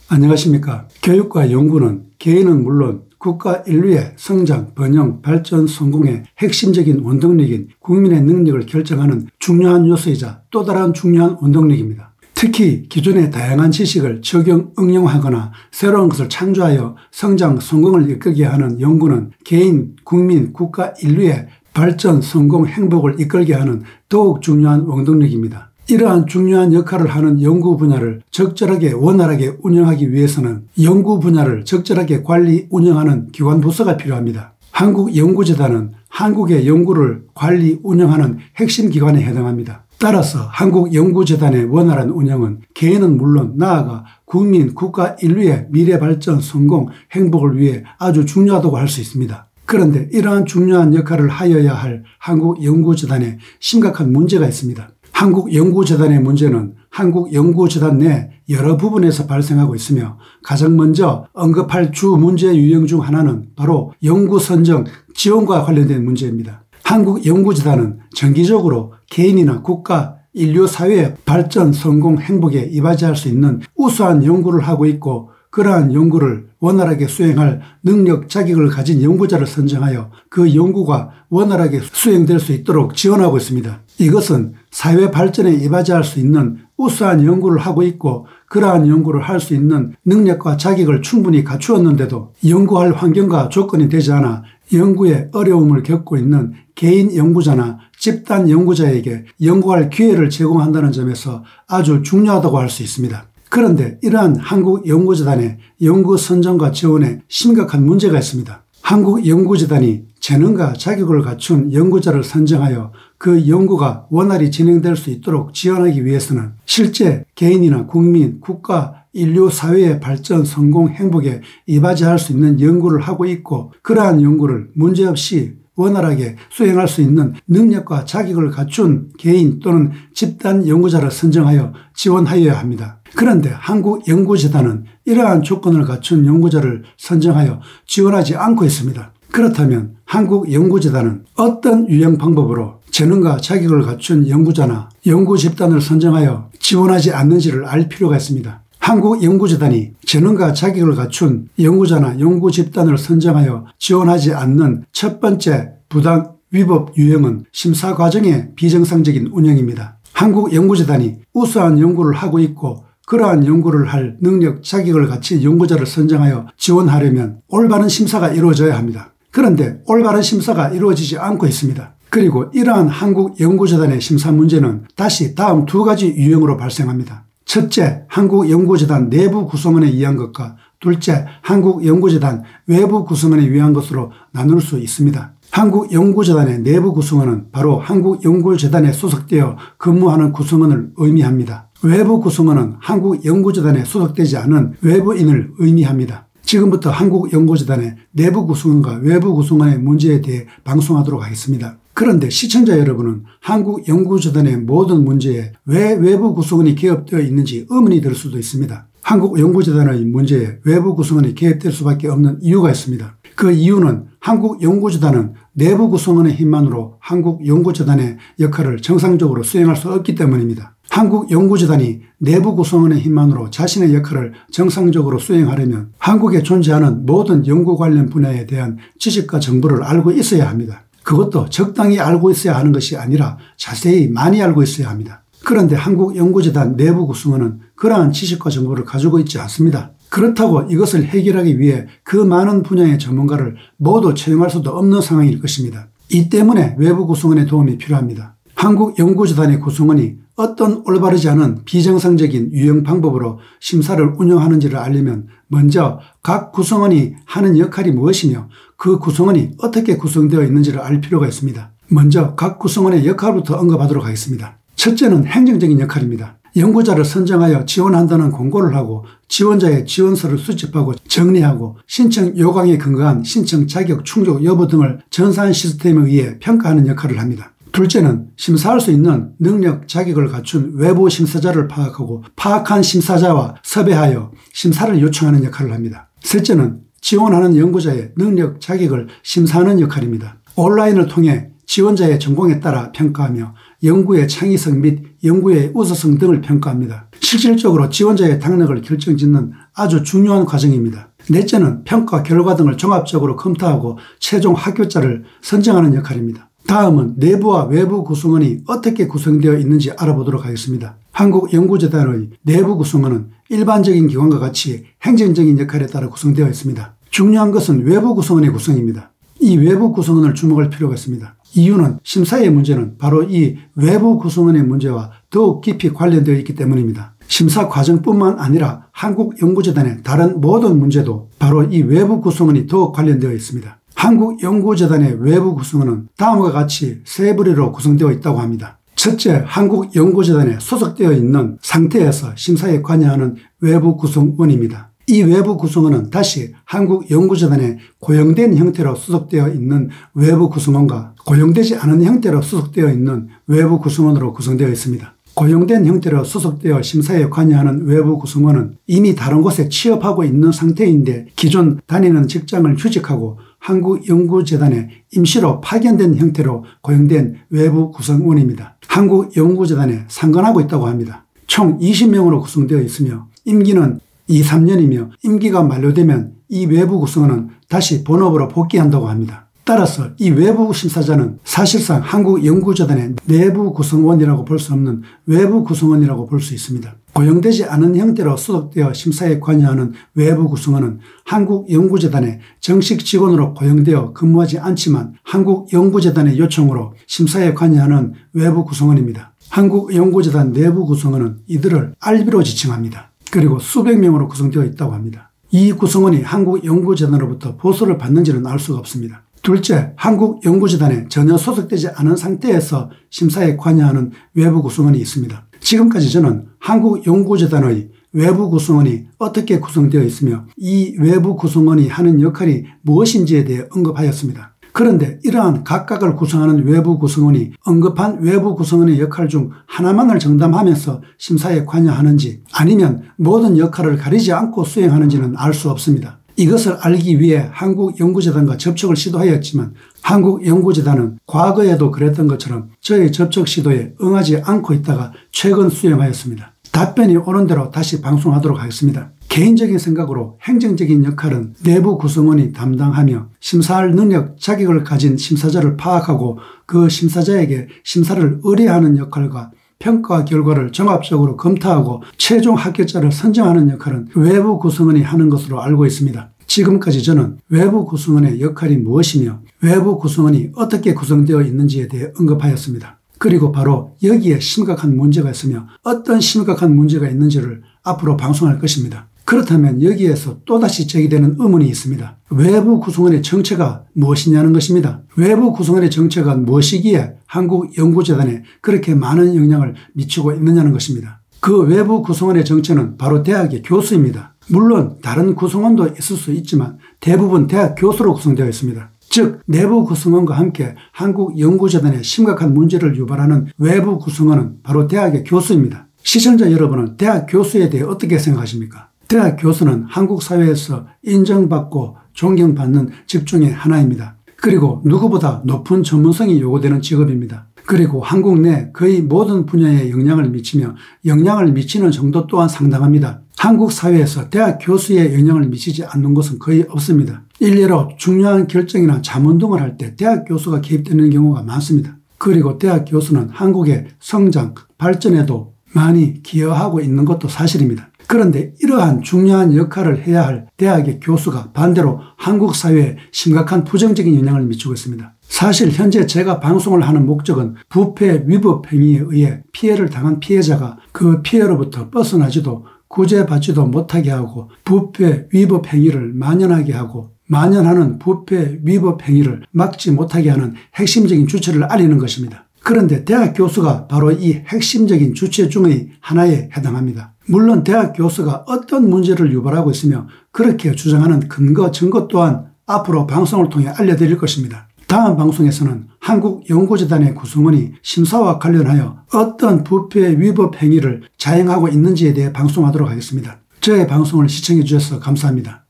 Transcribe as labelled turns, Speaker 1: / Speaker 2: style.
Speaker 1: 안녕하십니까. 교육과 연구는 개인은 물론 국가 인류의 성장, 번영, 발전, 성공의 핵심적인 원동력인 국민의 능력을 결정하는 중요한 요소이자 또 다른 중요한 원동력입니다. 특히 기존의 다양한 지식을 적용, 응용하거나 새로운 것을 창조하여 성장, 성공을 이끌게 하는 연구는 개인, 국민, 국가 인류의 발전, 성공, 행복을 이끌게 하는 더욱 중요한 원동력입니다. 이러한 중요한 역할을 하는 연구 분야를 적절하게 원활하게 운영하기 위해서는 연구 분야를 적절하게 관리 운영하는 기관 부서가 필요합니다. 한국연구재단은 한국의 연구를 관리 운영하는 핵심 기관에 해당합니다. 따라서 한국연구재단의 원활한 운영은 개인은 물론 나아가 국민, 국가 인류의 미래 발전, 성공, 행복을 위해 아주 중요하다고 할 수 있습니다. 그런데 이러한 중요한 역할을 하여야 할 한국연구재단에 심각한 문제가 있습니다. 한국연구재단의 문제는 한국연구재단 내 여러 부분에서 발생하고 있으며 가장 먼저 언급할 주 문제 유형 중 하나는 바로 연구 선정 지원과 관련된 문제입니다. 한국연구재단은 정기적으로 개인이나 국가, 인류 사회의 발전, 성공, 행복에 이바지할 수 있는 우수한 연구를 하고 있고 그러한 연구를 원활하게 수행할 능력, 자격을 가진 연구자를 선정하여 그 연구가 원활하게 수행될 수 있도록 지원하고 있습니다. 이것은 사회 발전에 이바지할 수 있는 우수한 연구를 하고 있고 그러한 연구를 할 수 있는 능력과 자격을 충분히 갖추었는데도 연구할 환경과 조건이 되지 않아 연구에 어려움을 겪고 있는 개인 연구자나 집단 연구자에게 연구할 기회를 제공한다는 점에서 아주 중요하다고 할 수 있습니다. 그런데 이러한 한국연구재단의 연구 선정과 지원에 심각한 문제가 있습니다. 한국연구재단이 재능과 자격을 갖춘 연구자를 선정하여 그 연구가 원활히 진행될 수 있도록 지원하기 위해서는 실제 개인이나 국민, 국가, 인류 사회의 발전, 성공, 행복에 이바지할 수 있는 연구를 하고 있고 그러한 연구를 문제없이 원활하게 수행할 수 있는 능력과 자격을 갖춘 개인 또는 집단 연구자를 선정하여 지원하여야 합니다. 그런데 한국연구재단은 이러한 조건을 갖춘 연구자를 선정하여 지원하지 않고 있습니다. 그렇다면 한국연구재단은 어떤 유형 방법으로 재능과 자격을 갖춘 연구자나 연구 집단을 선정하여 지원하지 않는지를 알 필요가 있습니다. 한국연구재단이 재능과 자격을 갖춘 연구자나 연구 집단을 선정하여 지원하지 않는 첫 번째 부당 위법 유형은 심사 과정의 비정상적인 운영입니다. 한국연구재단이 우수한 연구를 하고 있고 그러한 연구를 할 능력, 자격을 갖춘 연구자를 선정하여 지원하려면 올바른 심사가 이루어져야 합니다. 그런데 올바른 심사가 이루어지지 않고 있습니다. 그리고 이러한 한국연구재단의 심사 문제는 다시 다음 두 가지 유형으로 발생합니다. 첫째, 한국연구재단 내부 구성원에 의한 것과 둘째, 한국연구재단 외부 구성원에 의한 것으로 나눌 수 있습니다. 한국연구재단의 내부 구성원은 바로 한국연구재단에 소속되어 근무하는 구성원을 의미합니다. 외부 구성원은 한국연구재단에 소속되지 않은 외부인을 의미합니다. 지금부터 한국연구재단의 내부 구성원과 외부 구성원의 문제에 대해 방송하도록 하겠습니다. 그런데 시청자 여러분은 한국연구재단의 모든 문제에 왜 외부 구성원이 개입되어 있는지 의문이 들 수도 있습니다. 한국연구재단의 문제에 외부 구성원이 개입될 수밖에 없는 이유가 있습니다. 그 이유는 한국연구재단은 내부 구성원의 힘만으로 한국연구재단의 역할을 정상적으로 수행할 수 없기 때문입니다. 한국연구재단이 내부 구성원의 힘만으로 자신의 역할을 정상적으로 수행하려면 한국에 존재하는 모든 연구 관련 분야에 대한 지식과 정보를 알고 있어야 합니다. 그것도 적당히 알고 있어야 하는 것이 아니라 자세히 많이 알고 있어야 합니다. 그런데 한국연구재단 내부 구성원은 그러한 지식과 정보를 가지고 있지 않습니다. 그렇다고 이것을 해결하기 위해 그 많은 분야의 전문가를 모두 채용할 수도 없는 상황일 것입니다. 이 때문에 외부 구성원의 도움이 필요합니다. 한국연구재단의 구성원이 어떤 올바르지 않은 비정상적인 유형 방법으로 심사를 운영하는지를 알려면 먼저 각 구성원이 하는 역할이 무엇이며 그 구성원이 어떻게 구성되어 있는지를 알 필요가 있습니다. 먼저 각 구성원의 역할부터 언급하도록 하겠습니다. 첫째는 행정적인 역할입니다. 연구자를 선정하여 지원한다는 공고를 하고 지원자의 지원서를 수집하고 정리하고 신청 요강에 근거한 신청 자격 충족 여부 등을 전산 시스템에 의해 평가하는 역할을 합니다. 둘째는 심사할 수 있는 능력, 자격을 갖춘 외부 심사자를 파악하고 파악한 심사자와 섭외하여 심사를 요청하는 역할을 합니다. 셋째는 지원하는 연구자의 능력, 자격을 심사하는 역할입니다. 온라인을 통해 지원자의 전공에 따라 평가하며 연구의 창의성 및 연구의 우수성 등을 평가합니다. 실질적으로 지원자의 당락을 결정짓는 아주 중요한 과정입니다. 넷째는 평가 결과 등을 종합적으로 검토하고 최종 합격자를 선정하는 역할입니다. 다음은 내부와 외부 구성원이 어떻게 구성되어 있는지 알아보도록 하겠습니다. 한국연구재단의 내부 구성원은 일반적인 기관과 같이 행정적인 역할에 따라 구성되어 있습니다. 중요한 것은 외부 구성원의 구성입니다. 이 외부 구성원을 주목할 필요가 있습니다. 이유는 심사의 문제는 바로 이 외부 구성원의 문제와 더욱 깊이 관련되어 있기 때문입니다. 심사 과정뿐만 아니라 한국연구재단의 다른 모든 문제도 바로 이 외부 구성원이 더욱 관련되어 있습니다. 한국연구재단의 외부 구성원은 다음과 같이 세 부류로 구성되어 있다고 합니다. 첫째, 한국연구재단에 소속되어 있는 상태에서 심사에 관여하는 외부 구성원입니다. 이 외부 구성원은 다시 한국연구재단에 고용된 형태로 소속되어 있는 외부 구성원과 고용되지 않은 형태로 소속되어 있는 외부 구성원으로 구성되어 있습니다. 고용된 형태로 소속되어 심사에 관여하는 외부 구성원은 이미 다른 곳에 취업하고 있는 상태인데 기존 다니는 직장을 휴직하고 한국연구재단에 임시로 파견된 형태로 고용된 외부 구성원입니다. 한국연구재단에 상관하고 있다고 합니다. 총 20명으로 구성되어 있으며 임기는 2, 3년이며 임기가 만료되면 이 외부 구성원은 다시 본업으로 복귀한다고 합니다. 따라서 이 외부 심사자는 사실상 한국연구재단의 내부 구성원이라고 볼 수 없는 외부 구성원이라고 볼 수 있습니다. 고용되지 않은 형태로 소속되어 심사에 관여하는 외부 구성원은 한국연구재단의 정식 직원으로 고용되어 근무하지 않지만 한국연구재단의 요청으로 심사에 관여하는 외부 구성원입니다. 한국연구재단 내부 구성원은 이들을 알비로 지칭합니다. 그리고 수백 명으로 구성되어 있다고 합니다. 이 구성원이 한국연구재단으로부터 보수를 받는지는 알 수가 없습니다. 둘째, 한국연구재단에 전혀 소속되지 않은 상태에서 심사에 관여하는 외부 구성원이 있습니다. 지금까지 저는 한국연구재단의 외부 구성원이 어떻게 구성되어 있으며 이 외부 구성원이 하는 역할이 무엇인지에 대해 언급하였습니다. 그런데 이러한 각각을 구성하는 외부 구성원이 언급한 외부 구성원의 역할 중 하나만을 정담하면서 심사에 관여하는지 아니면 모든 역할을 가리지 않고 수행하는지는 알 수 없습니다. 이것을 알기 위해 한국연구재단과 접촉을 시도하였지만 한국연구재단은 과거에도 그랬던 것처럼 저의 접촉 시도에 응하지 않고 있다가 최근 수용하였습니다. 답변이 오는 대로 다시 방송하도록 하겠습니다. 개인적인 생각으로 행정적인 역할은 내부 구성원이 담당하며 심사할 능력, 자격을 가진 심사자를 파악하고 그 심사자에게 심사를 의뢰하는 역할과 평가 결과를 종합적으로 검토하고 최종 합격자를 선정하는 역할은 외부 구성원이 하는 것으로 알고 있습니다. 지금까지 저는 외부 구성원의 역할이 무엇이며 외부 구성원이 어떻게 구성되어 있는지에 대해 언급하였습니다. 그리고 바로 여기에 심각한 문제가 있으며 어떤 심각한 문제가 있는지를 앞으로 방송할 것입니다. 그렇다면 여기에서 또다시 제기되는 의문이 있습니다. 외부 구성원의 정체가 무엇이냐는 것입니다. 외부 구성원의 정체가 무엇이기에 한국연구재단에 그렇게 많은 영향을 미치고 있느냐는 것입니다. 그 외부 구성원의 정체는 바로 대학의 교수입니다. 물론 다른 구성원도 있을 수 있지만 대부분 대학 교수로 구성되어 있습니다. 즉 내부 구성원과 함께 한국연구재단에 심각한 문제를 유발하는 외부 구성원은 바로 대학의 교수입니다. 시청자 여러분은 대학 교수에 대해 어떻게 생각하십니까? 대학 교수는 한국 사회에서 인정받고 존경받는 직업 중의 하나입니다. 그리고 누구보다 높은 전문성이 요구되는 직업입니다. 그리고 한국 내 거의 모든 분야에 영향을 미치며 영향을 미치는 정도 또한 상당합니다. 한국 사회에서 대학 교수에 영향을 미치지 않는 곳은 거의 없습니다. 일례로 중요한 결정이나 자문등을 할 때 대학 교수가 개입되는 경우가 많습니다. 그리고 대학 교수는 한국의 성장, 발전에도 많이 기여하고 있는 것도 사실입니다. 그런데 이러한 중요한 역할을 해야 할 대학의 교수가 반대로 한국 사회에 심각한 부정적인 영향을 미치고 있습니다. 사실 현재 제가 방송을 하는 목적은 부패 위법 행위에 의해 피해를 당한 피해자가 그 피해로부터 벗어나지도 구제받지도 못하게 하고 부패 위법 행위를 만연하게 하고 만연하는 부패 위법 행위를 막지 못하게 하는 핵심적인 주체를 알리는 것입니다. 그런데 대학 교수가 바로 이 핵심적인 주체 중의 하나에 해당합니다. 물론 대학 교수가 어떤 문제를 유발하고 있으며 그렇게 주장하는 근거, 증거 또한 앞으로 방송을 통해 알려드릴 것입니다. 다음 방송에서는 한국연구재단의 구성원이 심사와 관련하여 어떤 부패 위법 행위를 자행하고 있는지에 대해 방송하도록 하겠습니다. 저의 방송을 시청해 주셔서 감사합니다.